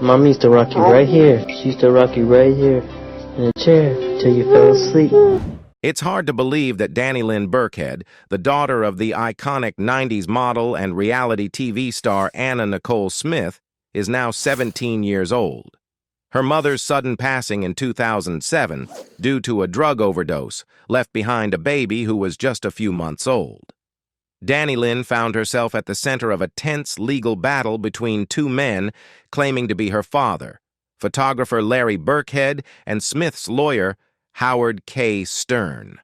Mommy used to rock you right here. She used to rock you right here in a chair till you fell asleep. It's hard to believe that Dannielynn Birkhead, the daughter of the iconic 90s model and reality TV star Anna Nicole Smith, is now 17 years old. Her mother's sudden passing in 2007 due to a drug overdose left behind a baby who was just a few months old. Dannielynn found herself at the center of a tense legal battle between two men claiming to be her father, photographer Larry Birkhead and Smith's lawyer, Howard K. Stern.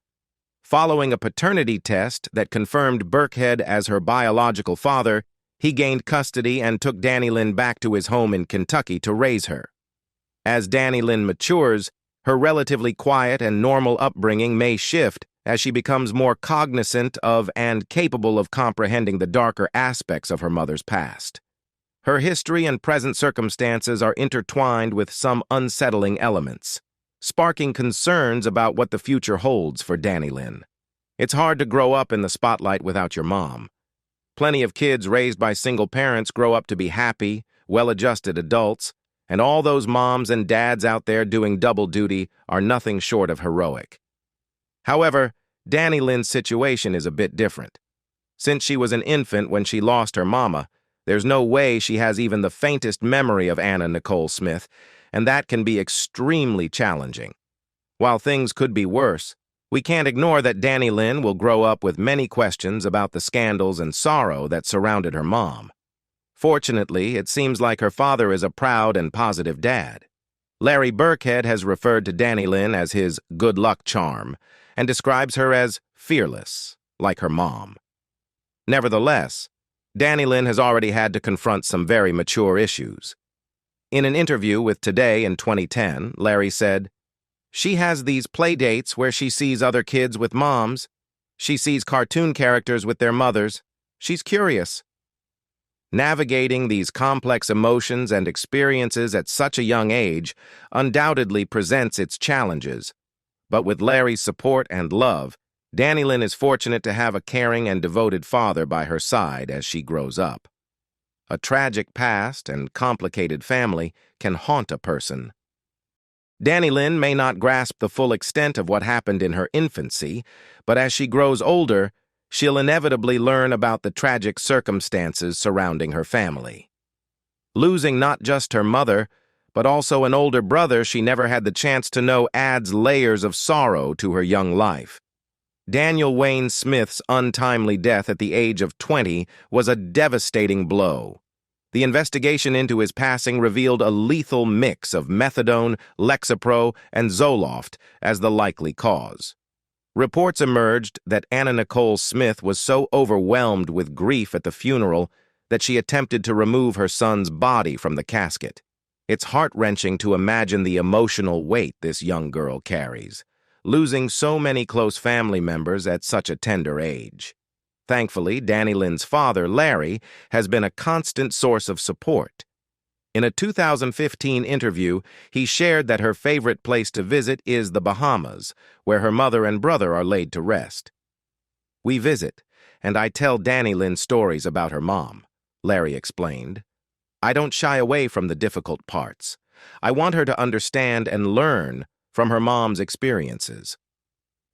Following a paternity test that confirmed Birkhead as her biological father, he gained custody and took Dannielynn back to his home in Kentucky to raise her. As Dannielynn matures, her relatively quiet and normal upbringing may shift as she becomes more cognizant of and capable of comprehending the darker aspects of her mother's past. Her history and present circumstances are intertwined with some unsettling elements, sparking concerns about what the future holds for Dannielynn. It's hard to grow up in the spotlight without your mom. Plenty of kids raised by single parents grow up to be happy, well-adjusted adults, and all those moms and dads out there doing double duty are nothing short of heroic. However, Dannielynn's situation is a bit different. Since she was an infant when she lost her mama, there's no way she has even the faintest memory of Anna Nicole Smith, and that can be extremely challenging. While things could be worse, we can't ignore that Dannielynn will grow up with many questions about the scandals and sorrow that surrounded her mom. Fortunately, it seems like her father is a proud and positive dad. Larry Birkhead has referred to Dannielynn as his good luck charm and describes her as fearless, like her mom. Nevertheless, Dannielynn has already had to confront some very mature issues. In an interview with Today in 2010, Larry said, "She has these play dates where she sees other kids with moms. She sees cartoon characters with their mothers. She's curious." Navigating these complex emotions and experiences at such a young age undoubtedly presents its challenges. But with Larry's support and love, Dannielynn is fortunate to have a caring and devoted father by her side as she grows up. A tragic past and complicated family can haunt a person. Dannielynn may not grasp the full extent of what happened in her infancy, but as she grows older, she'll inevitably learn about the tragic circumstances surrounding her family. Losing not just her mother, but also an older brother she never had the chance to know adds layers of sorrow to her young life. Daniel Wayne Smith's untimely death at the age of 20 was a devastating blow. The investigation into his passing revealed a lethal mix of methadone, Lexapro, and Zoloft as the likely cause. Reports emerged that Anna Nicole Smith was so overwhelmed with grief at the funeral that she attempted to remove her son's body from the casket. It's heart-wrenching to imagine the emotional weight this young girl carries, losing so many close family members at such a tender age. Thankfully, Dannielynn's father, Larry, has been a constant source of support. In a 2015 interview, he shared that her favorite place to visit is the Bahamas, where her mother and brother are laid to rest. "We visit, and I tell Dannielynn stories about her mom," Larry explained. "I don't shy away from the difficult parts. I want her to understand and learn from her mom's experiences."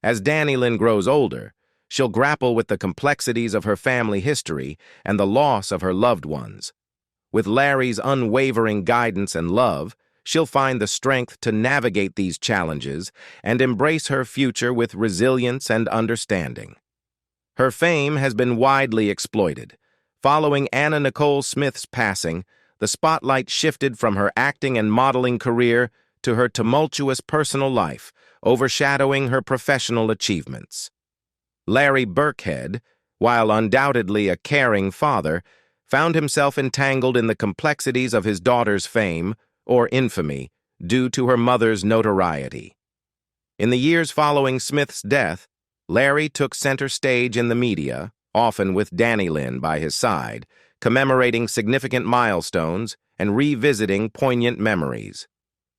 As Dannielynn grows older, she'll grapple with the complexities of her family history and the loss of her loved ones. With Larry's unwavering guidance and love, she'll find the strength to navigate these challenges and embrace her future with resilience and understanding. Her fame has been widely exploited. Following Anna Nicole Smith's passing, the spotlight shifted from her acting and modeling career to her tumultuous personal life, overshadowing her professional achievements. Larry Birkhead, while undoubtedly a caring father, found himself entangled in the complexities of his daughter's fame, or infamy, due to her mother's notoriety. In the years following Smith's death, Larry took center stage in the media, often with Dannielynn by his side, commemorating significant milestones and revisiting poignant memories.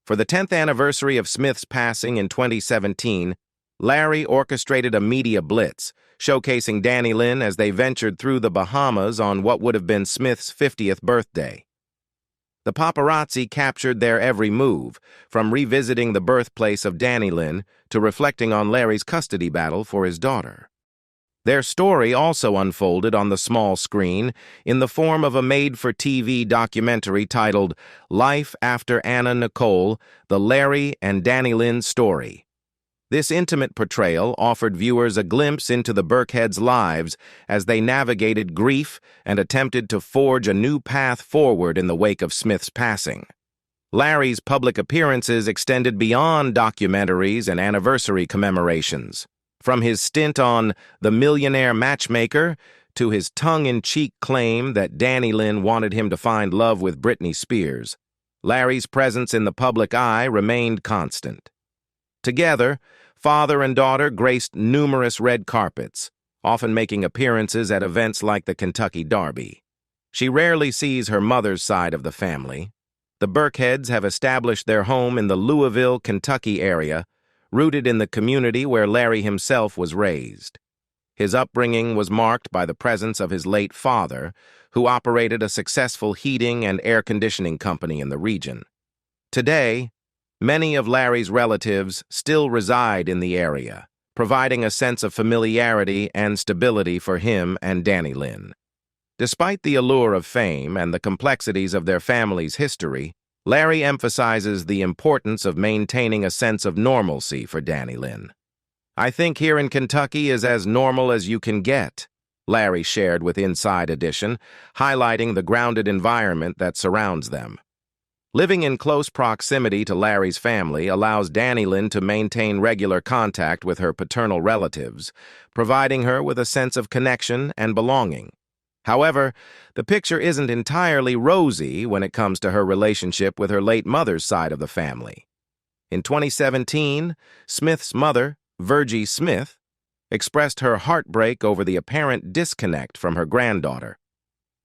For the 10th anniversary of Smith's passing in 2017, Larry orchestrated a media blitz, showcasing Dannielynn as they ventured through the Bahamas on what would have been Smith's 50th birthday. The paparazzi captured their every move, from revisiting the birthplace of Dannielynn to reflecting on Larry's custody battle for his daughter. Their story also unfolded on the small screen in the form of a made-for-TV documentary titled Life After Anna Nicole, The Larry and Dannielynn Story. This intimate portrayal offered viewers a glimpse into the Birkheads' lives as they navigated grief and attempted to forge a new path forward in the wake of Smith's passing. Larry's public appearances extended beyond documentaries and anniversary commemorations. From his stint on The Millionaire Matchmaker to his tongue-in-cheek claim that Dannielynn wanted him to find love with Britney Spears, Larry's presence in the public eye remained constant. Together, father and daughter graced numerous red carpets, often making appearances at events like the Kentucky Derby. She rarely sees her mother's side of the family. The Birkheads have established their home in the Louisville, Kentucky area, rooted in the community where Larry himself was raised. His upbringing was marked by the presence of his late father, who operated a successful heating and air conditioning company in the region. Today, many of Larry's relatives still reside in the area, providing a sense of familiarity and stability for him and Dannielynn. Despite the allure of fame and the complexities of their family's history, Larry emphasizes the importance of maintaining a sense of normalcy for Dannielynn. "I think here in Kentucky is as normal as you can get," Larry shared with Inside Edition, highlighting the grounded environment that surrounds them. Living in close proximity to Larry's family allows Dannielynn to maintain regular contact with her paternal relatives, providing her with a sense of connection and belonging. However, the picture isn't entirely rosy when it comes to her relationship with her late mother's side of the family. In 2017, Smith's mother, Richie Smith, expressed her heartbreak over the apparent disconnect from her granddaughter.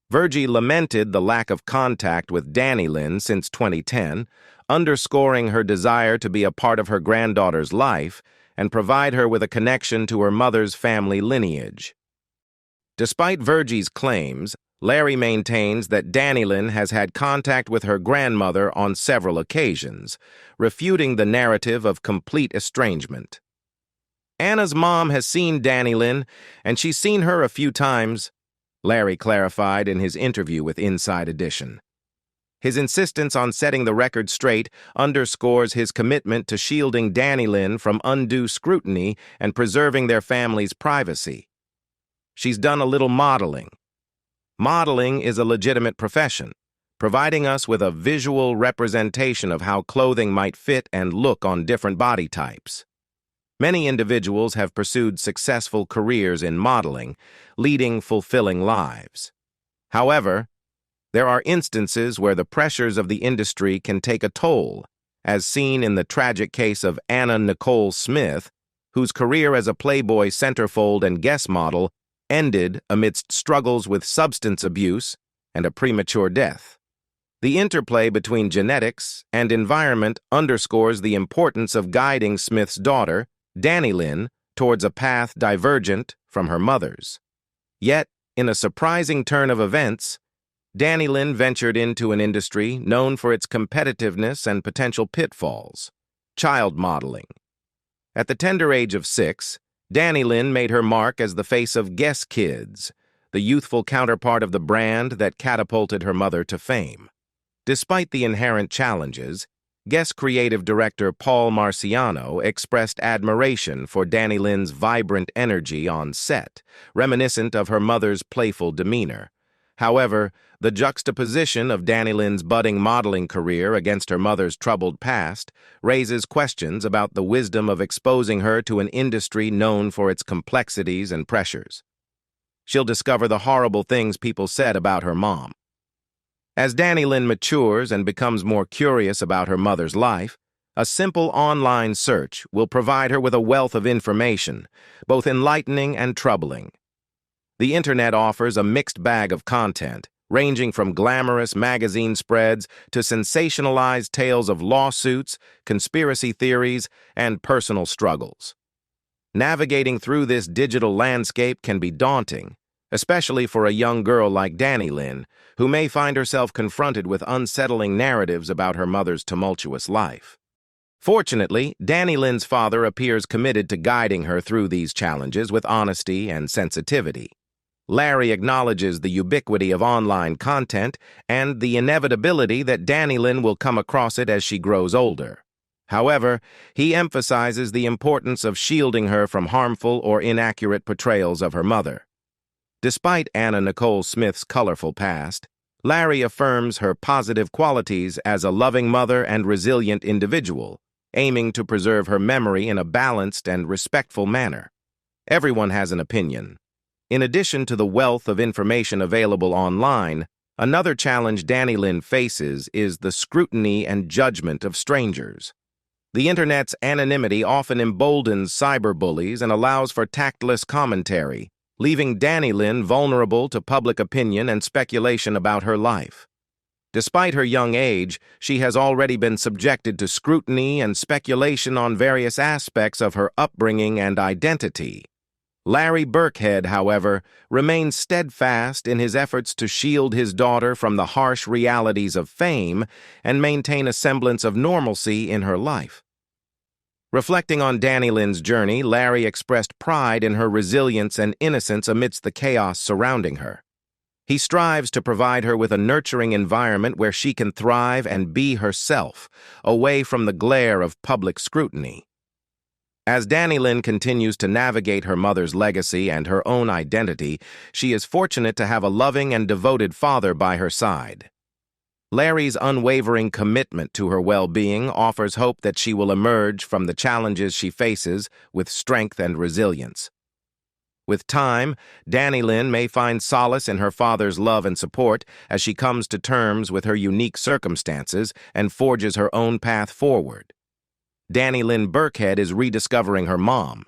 Richie lamented the lack of contact with Dannielynn since 2010, underscoring her desire to be a part of her granddaughter's life and provide her with a connection to her mother's family lineage. Despite Richie's claims, Larry maintains that Dannielynn has had contact with her grandmother on several occasions, refuting the narrative of complete estrangement. "Anna's mom has seen Dannielynn, and she's seen her a few times," Larry clarified in his interview with Inside Edition. His insistence on setting the record straight underscores his commitment to shielding Dannielynn from undue scrutiny and preserving their family's privacy. "She's done a little modeling. Modeling is a legitimate profession, providing us with a visual representation of how clothing might fit and look on different body types. Many individuals have pursued successful careers in modeling, leading fulfilling lives. However, there are instances where the pressures of the industry can take a toll, as seen in the tragic case of Anna Nicole Smith, whose career as a Playboy centerfold and guest model ended amidst struggles with substance abuse and a premature death. The interplay between genetics and environment underscores the importance of guiding Smith's daughter, Dannielynn, towards a path divergent from her mother's. Yet, in a surprising turn of events, Dannielynn ventured into an industry known for its competitiveness and potential pitfalls: child modeling. At the tender age of 6, Dannielynn made her mark as the face of Guess Kids, the youthful counterpart of the brand that catapulted her mother to fame. Despite the inherent challenges, Guess creative director Paul Marciano expressed admiration for Dannielynn's vibrant energy on set, reminiscent of her mother's playful demeanor. However, the juxtaposition of Dannielynn's budding modeling career against her mother's troubled past raises questions about the wisdom of exposing her to an industry known for its complexities and pressures. She'll discover the horrible things people said about her mom. As Dannielynn matures and becomes more curious about her mother's life, a simple online search will provide her with a wealth of information, both enlightening and troubling. The internet offers a mixed bag of content, ranging from glamorous magazine spreads to sensationalized tales of lawsuits, conspiracy theories, and personal struggles. Navigating through this digital landscape can be daunting, especially for a young girl like Dannielynn, who may find herself confronted with unsettling narratives about her mother's tumultuous life. Fortunately, Dannylynn's father appears committed to guiding her through these challenges with honesty and sensitivity. Larry acknowledges the ubiquity of online content and the inevitability that Dannielynn will come across it as she grows older. However, he emphasizes the importance of shielding her from harmful or inaccurate portrayals of her mother. Despite Anna Nicole Smith's colorful past, Larry affirms her positive qualities as a loving mother and resilient individual, aiming to preserve her memory in a balanced and respectful manner. Everyone has an opinion. In addition to the wealth of information available online, another challenge Dannielynn faces is the scrutiny and judgment of strangers. The internet's anonymity often emboldens cyberbullies and allows for tactless commentary, leaving Dannielynn vulnerable to public opinion and speculation about her life. Despite her young age, she has already been subjected to scrutiny and speculation on various aspects of her upbringing and identity. Larry Birkhead, however, remains steadfast in his efforts to shield his daughter from the harsh realities of fame and maintain a semblance of normalcy in her life. Reflecting on Dannylynn's journey, Larry expressed pride in her resilience and innocence amidst the chaos surrounding her. He strives to provide her with a nurturing environment where she can thrive and be herself, away from the glare of public scrutiny. As Dannielynn continues to navigate her mother's legacy and her own identity, she is fortunate to have a loving and devoted father by her side. Larry's unwavering commitment to her well-being offers hope that she will emerge from the challenges she faces with strength and resilience. With time, Dannielynn may find solace in her father's love and support as she comes to terms with her unique circumstances and forges her own path forward. Dannielynn Birkhead is rediscovering her mom.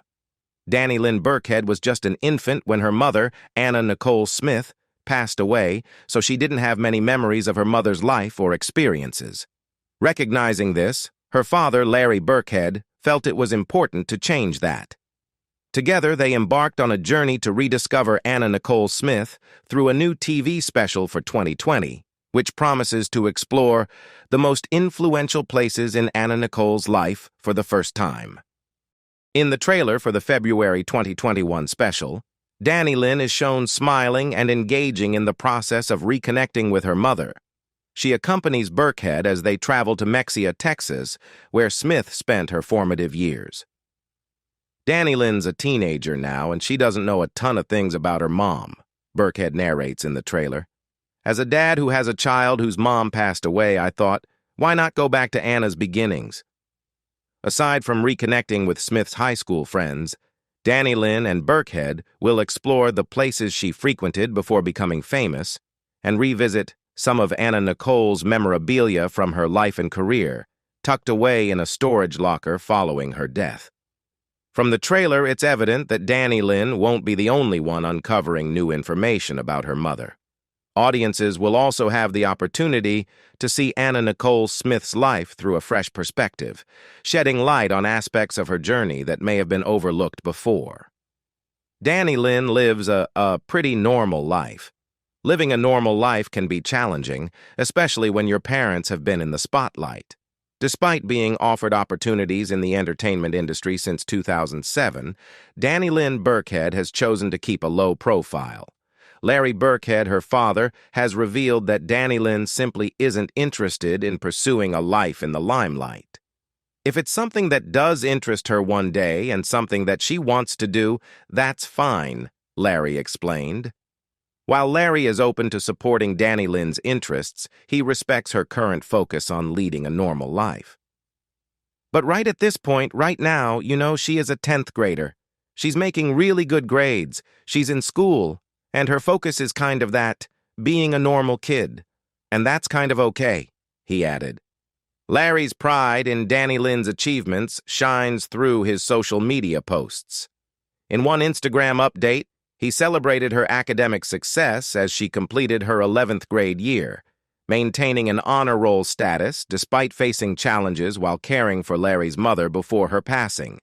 Dannielynn Birkhead was just an infant when her mother, Anna Nicole Smith, passed away, so she didn't have many memories of her mother's life or experiences. Recognizing this, her father, Larry Birkhead, felt it was important to change that. Together, they embarked on a journey to rediscover Anna Nicole Smith through a new TV special for 2020, which promises to explore the most influential places in Anna Nicole's life for the first time. In the trailer for the February 2021 special, Dannielynn is shown smiling and engaging in the process of reconnecting with her mother. She accompanies Birkhead as they travel to Mexia, Texas, where Smith spent her formative years. Dannylynn's a teenager now, and she doesn't know a ton of things about her mom, Birkhead narrates in the trailer. As a dad who has a child whose mom passed away, I thought, why not go back to Anna's beginnings? Aside from reconnecting with Smith's high school friends, Dannielynn and Birkhead will explore the places she frequented before becoming famous and revisit some of Anna Nicole's memorabilia from her life and career, tucked away in a storage locker following her death. From the trailer, it's evident that Dannielynn won't be the only one uncovering new information about her mother. Audiences will also have the opportunity to see Anna Nicole Smith's life through a fresh perspective, shedding light on aspects of her journey that may have been overlooked before. Dannielynn lives a pretty normal life. Living a normal life can be challenging, especially when your parents have been in the spotlight. Despite being offered opportunities in the entertainment industry since 2007, Dannielynn Birkhead has chosen to keep a low profile. Larry Birkhead, her father, has revealed that Dannielynn simply isn't interested in pursuing a life in the limelight. If it's something that does interest her one day and something that she wants to do, that's fine, Larry explained. While Larry is open to supporting Dannylynn's interests, he respects her current focus on leading a normal life. But right at this point, right now, she is a 10th grader. She's making really good grades. She's in school. And her focus is kind of that, being a normal kid. And that's kind of okay, he added. Larry's pride in Dannylynn's achievements shines through his social media posts. In one Instagram update, he celebrated her academic success as she completed her 11th grade year, maintaining an honor roll status despite facing challenges while caring for Larry's mother before her passing.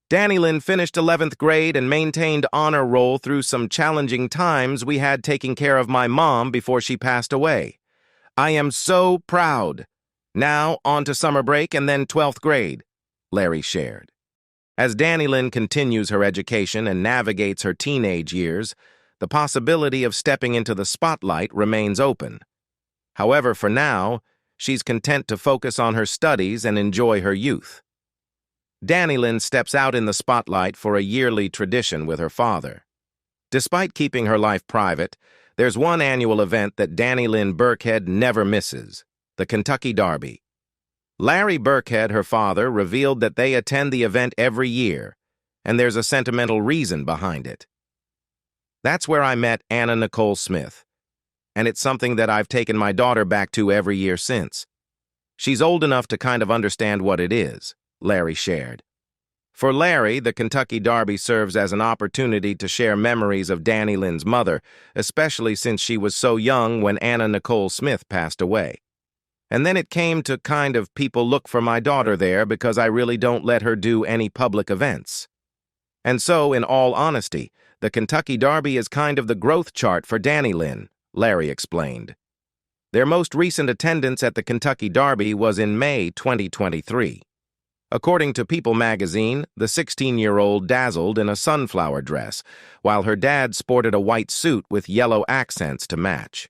Dannielynn finished 11th grade and maintained honor roll through some challenging times we had taking care of my mom before she passed away. I am so proud. Now on to summer break and then 12th grade, Larry shared. As Dannielynn continues her education and navigates her teenage years, the possibility of stepping into the spotlight remains open. However, for now, she's content to focus on her studies and enjoy her youth. Dannielynn steps out in the spotlight for a yearly tradition with her father. Despite keeping her life private, there's one annual event that Dannielynn Birkhead never misses, the Kentucky Derby. Larry Birkhead, her father, revealed that they attend the event every year, and there's a sentimental reason behind it. That's where I met Anna Nicole Smith, and it's something that I've taken my daughter back to every year since. She's old enough to kind of understand what it is, Larry shared. For Larry, the Kentucky Derby serves as an opportunity to share memories of Dannielynn's mother, especially since she was so young when Anna Nicole Smith passed away. And then it came to kind of people look for my daughter there because I really don't let her do any public events. And so, in all honesty, the Kentucky Derby is kind of the growth chart for Dannielynn, Larry explained. Their most recent attendance at the Kentucky Derby was in May 2023. According to People magazine, the 16-year-old dazzled in a sunflower dress, while her dad sported a white suit with yellow accents to match.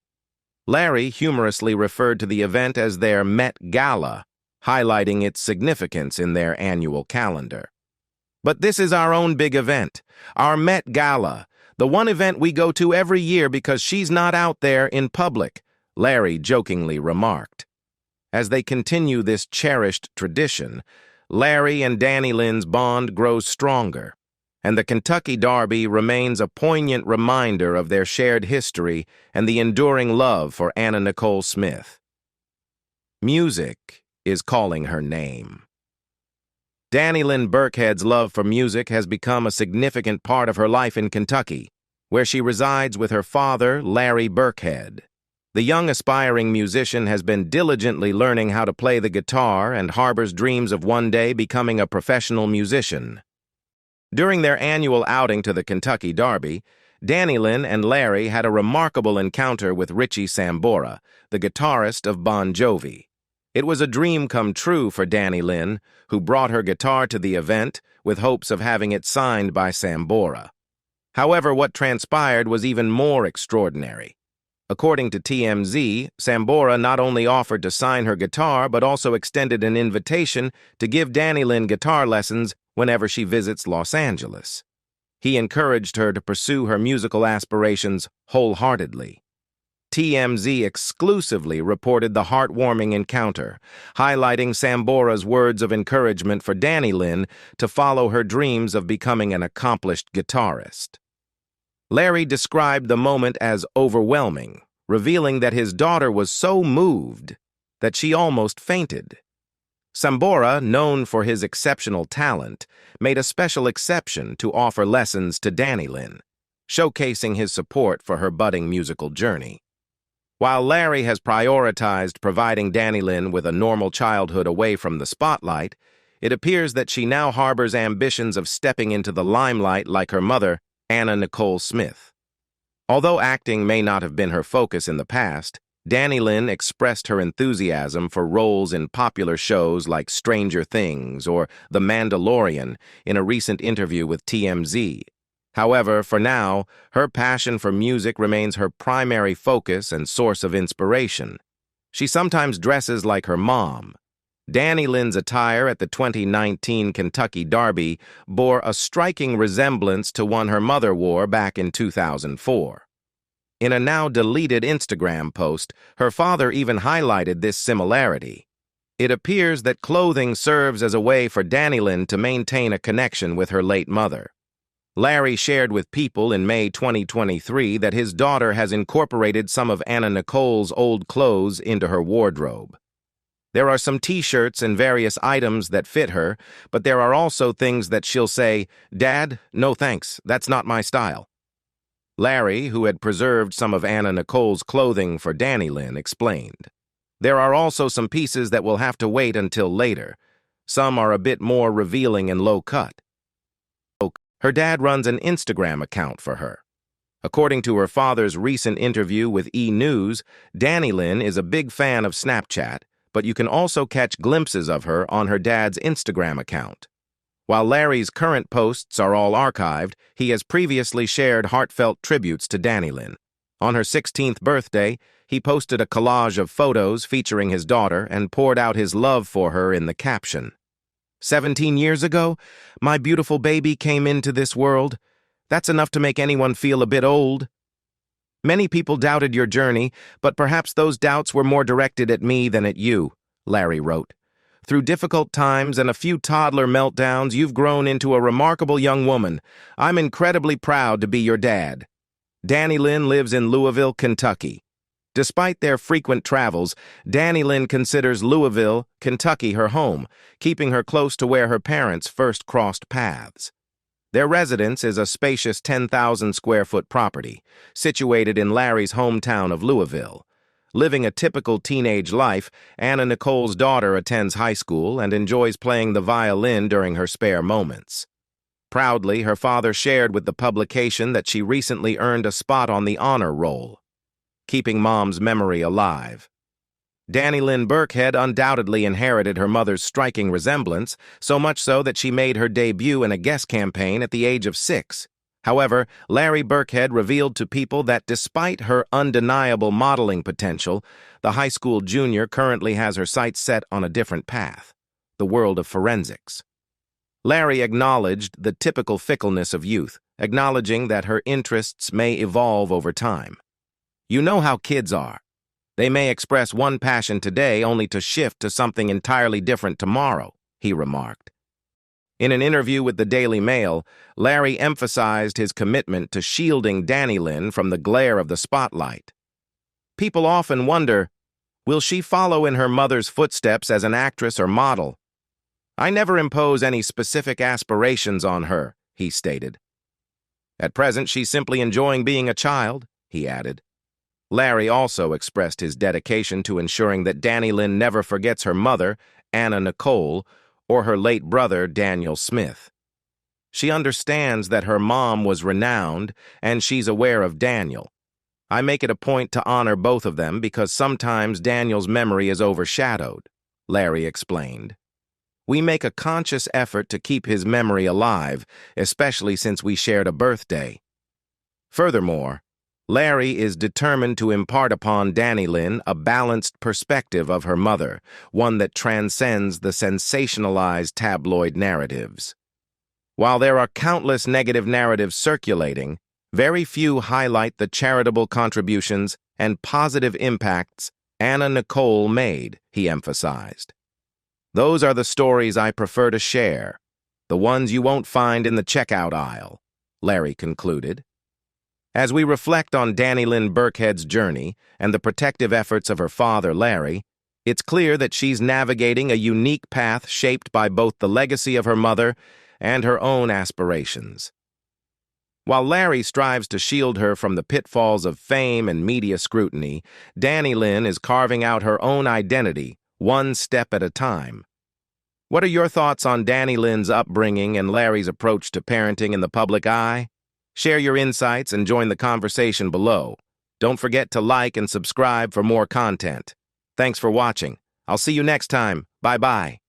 Larry humorously referred to the event as their Met Gala, highlighting its significance in their annual calendar. But this is our own big event, our Met Gala, the one event we go to every year because she's not out there in public, Larry jokingly remarked. As they continue this cherished tradition, Larry and Dannielynn's bond grows stronger, and the Kentucky Derby remains a poignant reminder of their shared history and the enduring love for Anna Nicole Smith. Music is calling her name. Dannielynn Birkhead's love for music has become a significant part of her life in Kentucky, where she resides with her father, Larry Birkhead. The young aspiring musician has been diligently learning how to play the guitar and harbors dreams of one day becoming a professional musician. During their annual outing to the Kentucky Derby, Dannielynn and Larry had a remarkable encounter with Richie Sambora, the guitarist of Bon Jovi. It was a dream come true for Dannielynn, who brought her guitar to the event with hopes of having it signed by Sambora. However, what transpired was even more extraordinary. According to TMZ, Sambora not only offered to sign her guitar but also extended an invitation to give Dannielynn guitar lessons whenever she visits Los Angeles. He encouraged her to pursue her musical aspirations wholeheartedly. TMZ exclusively reported the heartwarming encounter, highlighting Sambora's words of encouragement for Dannielynn to follow her dreams of becoming an accomplished guitarist. Larry described the moment as overwhelming, revealing that his daughter was so moved that she almost fainted. Sambora, known for his exceptional talent, made a special exception to offer lessons to Dannielynn, showcasing his support for her budding musical journey. While Larry has prioritized providing Dannielynn with a normal childhood away from the spotlight, it appears that she now harbors ambitions of stepping into the limelight like her mother, Anna Nicole Smith. Although acting may not have been her focus in the past, Dannielynn expressed her enthusiasm for roles in popular shows like Stranger Things or The Mandalorian in a recent interview with TMZ. However, for now, her passion for music remains her primary focus and source of inspiration. She sometimes dresses like her mom. Dannielynn's attire at the 2019 Kentucky Derby bore a striking resemblance to one her mother wore back in 2004. In a now-deleted Instagram post, her father even highlighted this similarity. It appears that clothing serves as a way for Dannielynn to maintain a connection with her late mother. Larry shared with People in May 2023 that his daughter has incorporated some of Anna Nicole's old clothes into her wardrobe. There are some t-shirts and various items that fit her, but there are also things that she'll say, "Dad, no thanks, that's not my style." Larry, who had preserved some of Anna Nicole's clothing for Dannielynn, explained. There are also some pieces that will have to wait until later. Some are a bit more revealing and low-cut. Her dad runs an Instagram account for her. According to her father's recent interview with E! News, Dannielynn is a big fan of Snapchat, but you can also catch glimpses of her on her dad's Instagram account. While Larry's current posts are all archived, he has previously shared heartfelt tributes to Dannielynn. On her 16th birthday, he posted a collage of photos featuring his daughter and poured out his love for her in the caption. 17 years ago, my beautiful baby came into this world. That's enough to make anyone feel a bit old. Many people doubted your journey, but perhaps those doubts were more directed at me than at you, Larry wrote. Through difficult times and a few toddler meltdowns, you've grown into a remarkable young woman. I'm incredibly proud to be your dad. Dannielynn lives in Louisville, Kentucky. Despite their frequent travels, Dannielynn considers Louisville, Kentucky her home, keeping her close to where her parents first crossed paths. Their residence is a spacious 10,000-square-foot property, situated in Larry's hometown of Louisville. Living a typical teenage life, Anna Nicole's daughter attends high school and enjoys playing the violin during her spare moments. Proudly, her father shared with the publication that she recently earned a spot on the honor roll, keeping Mom's memory alive. Dannielynn Birkhead undoubtedly inherited her mother's striking resemblance, so much so that she made her debut in a Guess campaign at the age of 6. However, Larry Birkhead revealed to people that despite her undeniable modeling potential, the high school junior currently has her sights set on a different path, the world of forensics. Larry acknowledged the typical fickleness of youth, acknowledging that her interests may evolve over time. You know how kids are. They may express one passion today only to shift to something entirely different tomorrow, he remarked. In an interview with the Daily Mail, Larry emphasized his commitment to shielding Dannielynn from the glare of the spotlight. People often wonder, will she follow in her mother's footsteps as an actress or model? I never impose any specific aspirations on her, he stated. At present, she's simply enjoying being a child, he added. Larry also expressed his dedication to ensuring that Dannielynn never forgets her mother, Anna Nicole, or her late brother, Danniel Smith. She understands that her mom was renowned, and she's aware of Danniel. I make it a point to honor both of them because sometimes Danniel's memory is overshadowed, Larry explained. We make a conscious effort to keep his memory alive, especially since we shared a birthday. Furthermore, Larry is determined to impart upon Dannielynn a balanced perspective of her mother, one that transcends the sensationalized tabloid narratives. While there are countless negative narratives circulating, very few highlight the charitable contributions and positive impacts Anna Nicole made, he emphasized. Those are the stories I prefer to share, the ones you won't find in the checkout aisle, Larry concluded. As we reflect on Dannielynn Birkhead's journey and the protective efforts of her father, Larry, it's clear that she's navigating a unique path shaped by both the legacy of her mother and her own aspirations. While Larry strives to shield her from the pitfalls of fame and media scrutiny, Dannielynn is carving out her own identity, one step at a time. What are your thoughts on Dannielynn's upbringing and Larry's approach to parenting in the public eye? Share your insights and join the conversation below. Don't forget to like and subscribe for more content. Thanks for watching. I'll see you next time. Bye-bye.